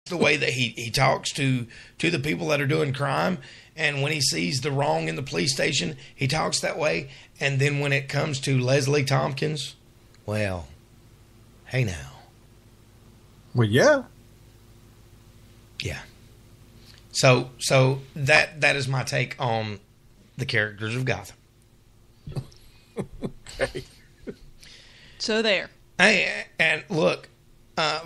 the way that he talks to the people that are doing crime. And when he sees the wrong in the police station, he talks that way. And then when it comes to Leslie Tompkins, well, hey now. Well, yeah. Yeah. So that is my take on the characters of Gotham. Okay. So there. Hey, and look,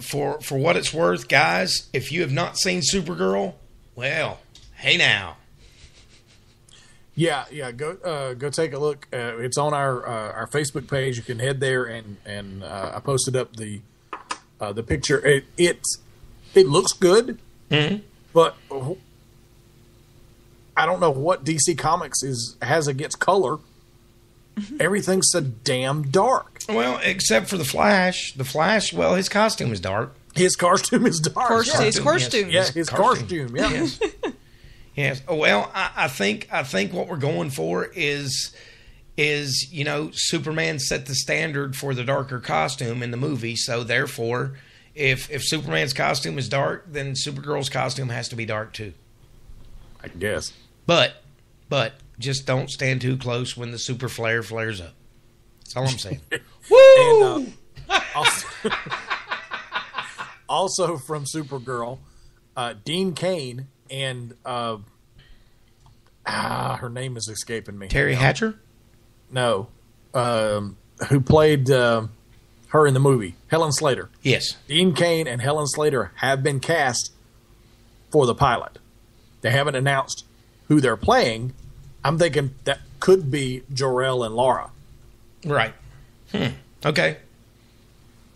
for what it's worth, guys, if you have not seen Supergirl, well, hey now. Yeah. Go take a look. It's on our Facebook page. You can head there, and I posted up the picture. It looks good, but I don't know what DC Comics has against color. Everything's so damn dark. Well, except for the Flash. The Flash, well, his costume is dark. His costume is dark. His costume. Yeah, his costume. Yeah. Yes. Yes. Well, I think what we're going for is Superman set the standard for the darker costume in the movie. So therefore, if Superman's costume is dark, then Supergirl's costume has to be dark too. I guess. But just don't stand too close when the super flare flares up. That's all I'm saying. Woo! And, also from Supergirl, Dean Cain and her name is escaping me. Terry Hatcher? No, who played her in the movie? Helen Slater. Yes. Dean Cain and Helen Slater have been cast for the pilot. They haven't announced who they're playing. I'm thinking that could be Jor-El and Laura. Right. Okay.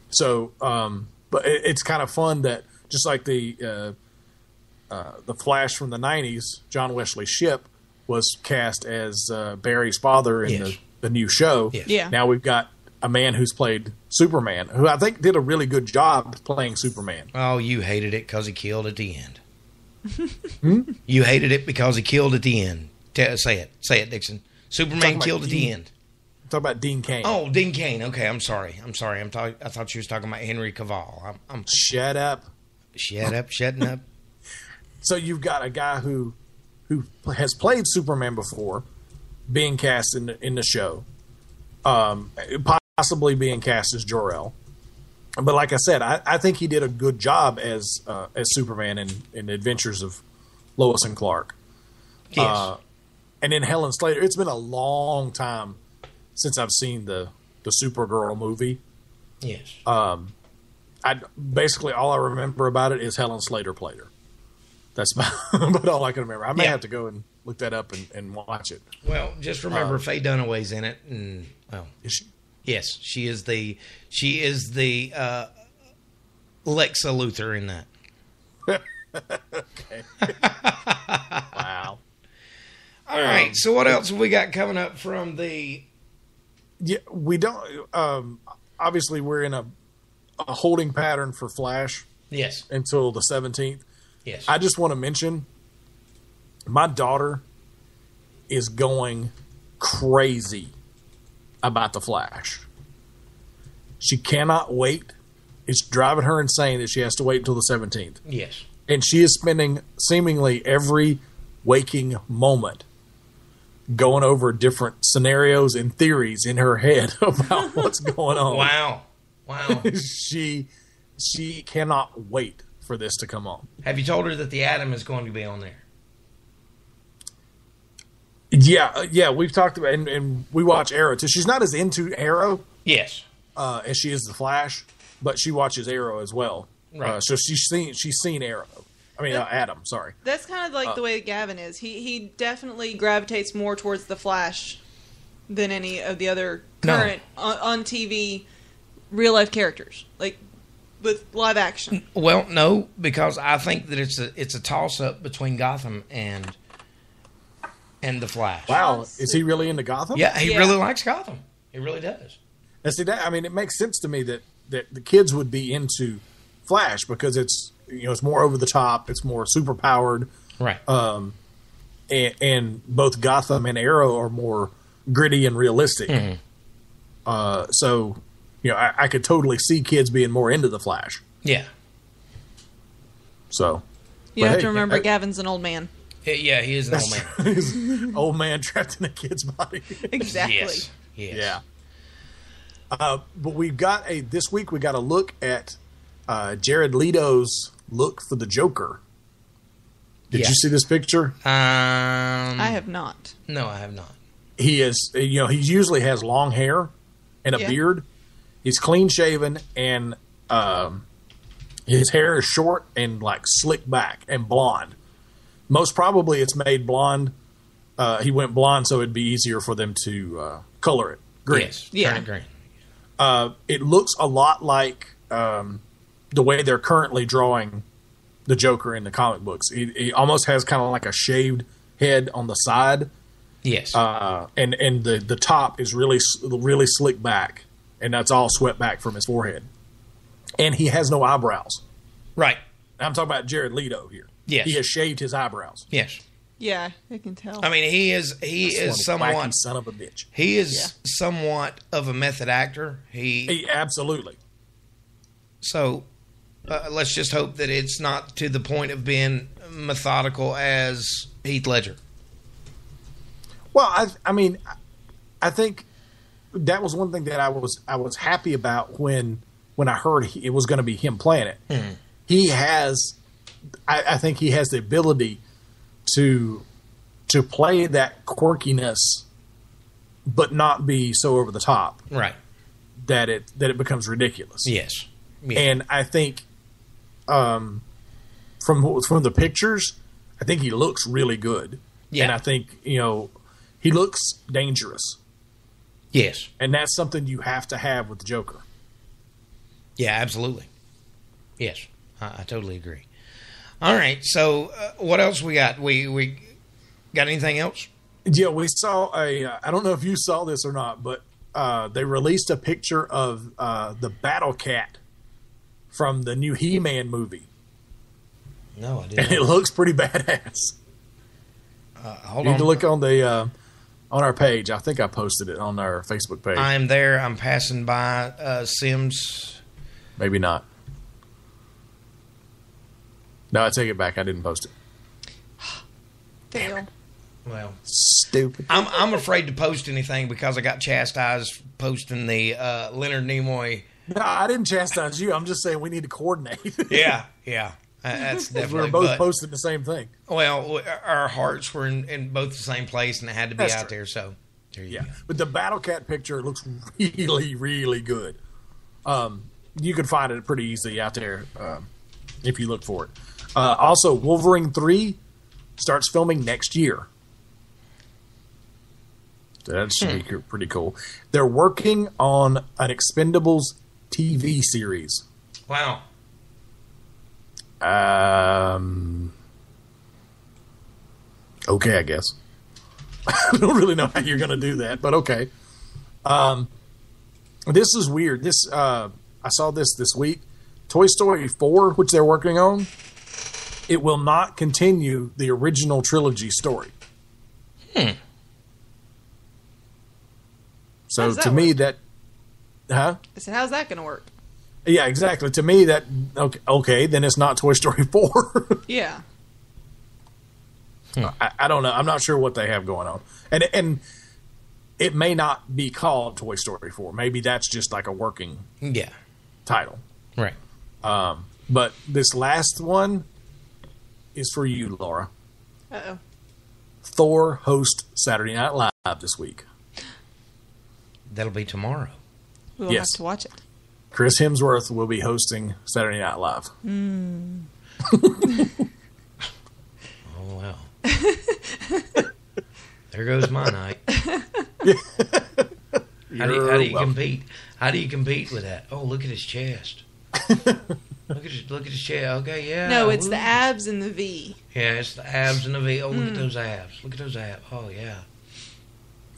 So, but it's kind of fun that just like the Flash from the 90s, John Wesley Shipp was cast as Barry's father in the new show. Yes. Yeah. Now we've got a man who's played Superman, who I think did a really good job playing Superman. Oh, you hated it because he killed at the end. You hated it because he killed at the end. Say it, Dixon. Superman killed at the end. Talk about Dean Cain. Oh, Dean Cain. Okay, I'm sorry. I thought you was talking about Henry Cavill. Shut up. Shutting up. So you've got a guy who has played Superman before, being cast in the show, possibly being cast as Jor-El. But like I said, I think he did a good job as Superman in the Adventures of Lois and Clark. Yes. And then Helen Slater. It's been a long time since I've seen the Supergirl movie. Yes. Basically all I remember about it is Helen Slater played her. That's about all I can remember. I may have to go and look that up and watch it. Well, just remember Faye Dunaway's in it, and is she? Yes, she is the Lexa Luthor in that. Okay. Wow. All right. So what else have we got coming up from the? Yeah, we don't. Obviously, we're in a holding pattern for Flash. Yes. Until the 17th. Yes. I just want to mention, my daughter is going crazy about the Flash. She cannot wait. It's driving her insane that she has to wait until the 17th. Yes. And she is spending seemingly every waking moment going over different scenarios and theories in her head about what's going on. Wow. She cannot wait for this to come on. Have you told her that the Atom is going to be on there? Yeah, we've talked about and we watch Arrow too. She's not as into Arrow, yes, as she is the Flash, but she watches Arrow as well. Right. So she's seen Arrow. I mean, Adam. Sorry. That's kind of like the way Gavin is. He definitely gravitates more towards the Flash than any of the other current on TV real life characters, like with live action. Well, no, because I think that it's a toss up between Gotham and the Flash. Wow, is he really into Gotham? Yeah, he really likes Gotham. He really does. And see that, I mean, it makes sense to me that the kids would be into Flash because it's more over the top, it's more super powered, right? And both Gotham and Arrow are more gritty and realistic. Mm-hmm. So I could totally see kids being more into the Flash. Yeah. So You have to remember, Gavin's an old man. Yeah, he is an old man. He's an old man trapped in a kid's body. Exactly. Yes. Yeah. But this week we got a look at Jared Leto's look for the Joker. Did you see this picture? I have not. No, I have not. He is, he usually has long hair and a beard. He's clean shaven, and his hair is short and like slicked back and blonde. Most probably it's made blonde. He went blonde so it'd be easier for them to color it green. Yes, turn it green. It looks a lot like the way they're currently drawing the Joker in the comic books. He almost has kind of like a shaved head on the side. Yes. And the top is really slick back, and that's all swept back from his forehead. And he has no eyebrows. Right. I'm talking about Jared Leto here. Yes. He has shaved his eyebrows. Yes. Yeah, I can tell. I mean, he is somewhat son of a bitch. He is somewhat of a method actor. He absolutely. So let's just hope that it's not to the point of being methodical as Heath Ledger. Well, I mean, I think that was one thing that I was happy about when I heard it was going to be him playing it. Mm-hmm. He has, I think he has the ability to play that quirkiness, but not be so over the top, right? That it becomes ridiculous. Yes, and I think from the pictures, I think he looks really good. Yeah, and I think he looks dangerous. Yes, and that's something you have to have with the Joker. Yeah, absolutely. Yes, I totally agree. All right, so what else we got? We got anything else? Yeah, we saw I don't know if you saw this or not, but they released a picture of the Battle Cat from the new He-Man movie. No, I didn't. And it looks pretty badass. Hold on. You need to look on the on our page. I think I posted it on our Facebook page. I'm there. I'm passing by Sims. Maybe not. No, I take it back. I didn't post it. Fail. Well, stupid. I'm afraid to post anything because I got chastised posting the Leonard Nimoy. No, I didn't chastise you. I'm just saying we need to coordinate. Yeah. That's definitely. We're both posting the same thing. Well, our hearts were in both the same place, and it had to be out there. So there you go. But the Battle Cat picture looks really, really good. You can find it pretty easily out there if you look for it. Also, Wolverine 3 starts filming next year. So that should be pretty cool. They're working on an Expendables TV series. Wow. Okay, I guess. I don't really know how you're going to do that, but okay. This is weird. I saw this week. Toy Story 4, which they're working on, it will not continue the original trilogy story. So to me that, I said, how's that going to work? Yeah, exactly. To me that, okay, then it's not Toy Story 4. Yeah. I don't know. I'm not sure what they have going on. And it may not be called Toy Story 4. Maybe that's just like a working title. Right. But this last one is for you, Laura. Uh-oh. Thor hosts Saturday Night Live this week. That'll be tomorrow. We'll have to watch it. Chris Hemsworth will be hosting Saturday Night Live. Oh, wow. There goes my night. How do you compete? How do you compete with that? Oh, look at his chest. Look at his chest. Okay, yeah. No, it's the abs and the V. Yeah, it's the abs and the V. Oh, look at those abs. Look at those abs. Oh, yeah.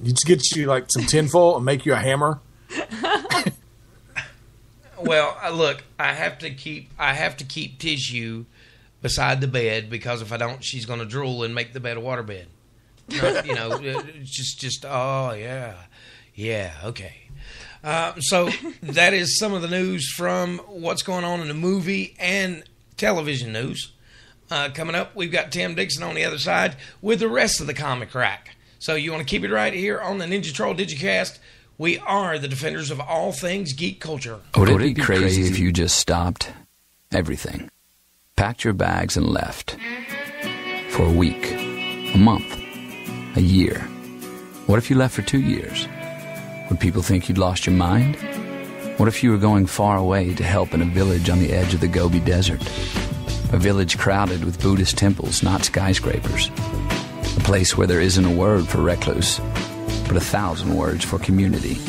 You just get you like some tinfoil and make you a hammer. Well, look, I have to keep tissue beside the bed because if I don't, she's going to drool and make the bed a waterbed. Just oh yeah, okay. So that is some of the news from what's going on in the movie and television news. Coming up, we've got Tim Dixon on the other side with the rest of the comic rack. So you want to keep it right here on the Ninja Troll Digicast. We are the defenders of all things geek culture. Would it be crazy if you just stopped everything, packed your bags and left for a week, a month, a year? What if you left for 2 years? Would people think you'd lost your mind? What if you were going far away to help in a village on the edge of the Gobi Desert? A village crowded with Buddhist temples, not skyscrapers. A place where there isn't a word for recluse, but 1,000 words for community.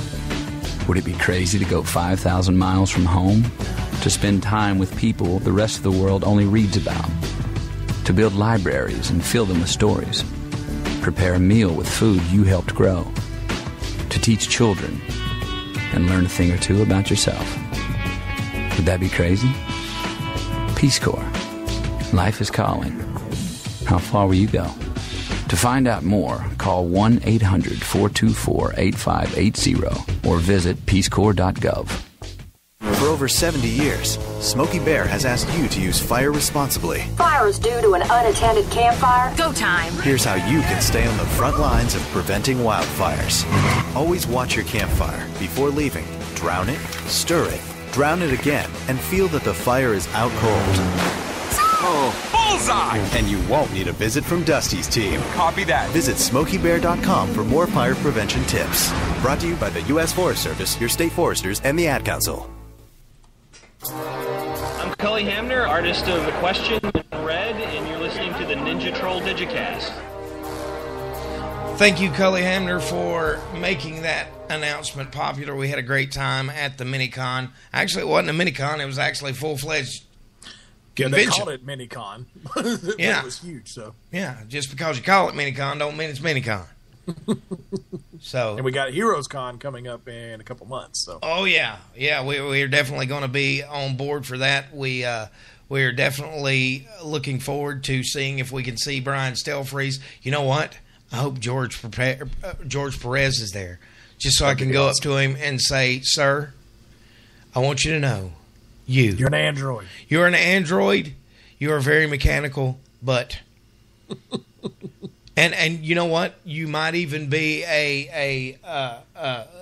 Would it be crazy to go 5,000 miles from home? To spend time with people the rest of the world only reads about? To build libraries and fill them with stories? Prepare a meal with food you helped grow? To teach children and learn a thing or two about yourself? Would that be crazy? Peace Corps. Life is calling. How far will you go? To find out more, call 1-800-424-8580 or visit peacecorps.gov. For over 70 years, Smokey Bear has asked you to use fire responsibly. Fire is due to an unattended campfire. Go time. Here's how you can stay on the front lines of preventing wildfires. Always watch your campfire before leaving. Drown it, stir it, drown it again, and feel that the fire is out cold. Oh, bullseye! And you won't need a visit from Dusty's team. Copy that. Visit SmokeyBear.com for more fire prevention tips. Brought to you by the U.S. Forest Service, your state foresters, and the Ad Council. I'm Cully Hamner, artist of The Question and Red, and you're listening to the Ninja Troll Digicast. Thank you, Cully Hamner, for making that announcement popular. We had a great time at the Minicon. Actually, it wasn't a Minicon. It was actually full-fledged convention. They called it Minicon. Yeah. It was huge, so. Yeah, just because you call it Minicon don't mean it's Minicon. So, and we got Heroes Con coming up in a couple months. So. Oh, yeah. Yeah, we're definitely going to be on board for that. We're definitely looking forward to seeing if we can see Brian Stelfreeze. You know what? I hope George Perez is there, just so I can go up to him and say, "Sir, I want you to know, you're an android. You're an android. You are very mechanical, but and you know what? You might even be a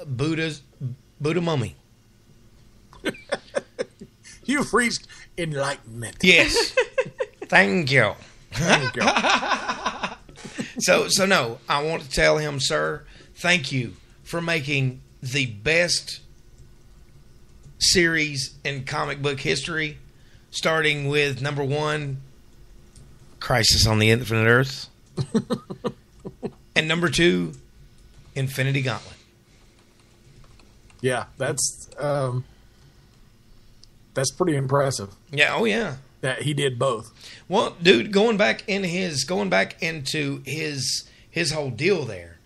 Buddha mummy. You've reached enlightenment. Yes. Thank you. Thank you. So no, I want to tell him, sir, thank you for making the best series in comic book history, starting with number 1, Crisis on the Infinite Earth, and number 2, Infinity Gauntlet. Yeah, that's pretty impressive. Yeah, oh yeah. That he did both. Well, dude, going back into his whole deal there,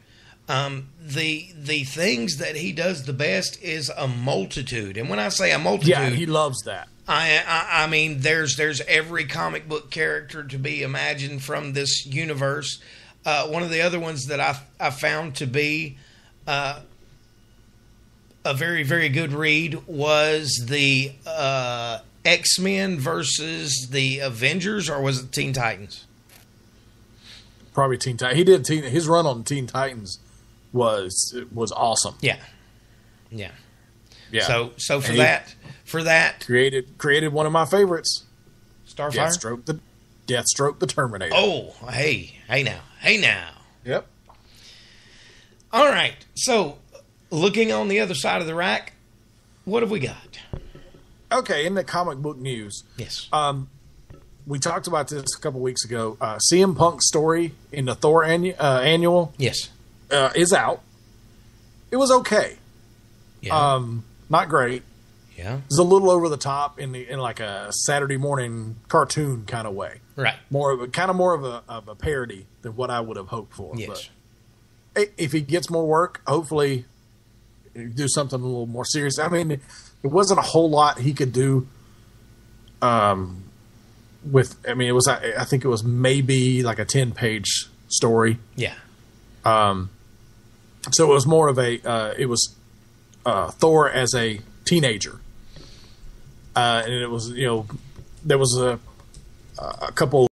the things that he does the best is a multitude. And when I say a multitude, yeah, he loves that. I mean, there's every comic book character to be imagined from this universe. One of the other ones that I found to be a very, very good read was the X-Men versus the Avengers, or was it Teen Titans? Probably Teen Titans. He did his run on Teen Titans was awesome. Yeah. So for that created one of my favorites, Starfire, Deathstroke the Terminator. Oh, hey now. Yep. All right. So, looking on the other side of the rack, what have we got? Okay, in the comic book news, yes. We talked about this a couple weeks ago. CM Punk's story in the Thor annual, yes, is out. It was okay. Yeah. Not great. Yeah. It's a little over the top in like a Saturday morning cartoon kind of way. Right. More of a parody than what I would have hoped for. Yes. But if he gets more work, hopefully do something a little more serious. I mean, it wasn't a whole lot he could do. I think it was maybe like a 10-page story. Yeah. So it was more of Thor as a teenager. And it was, there was a couple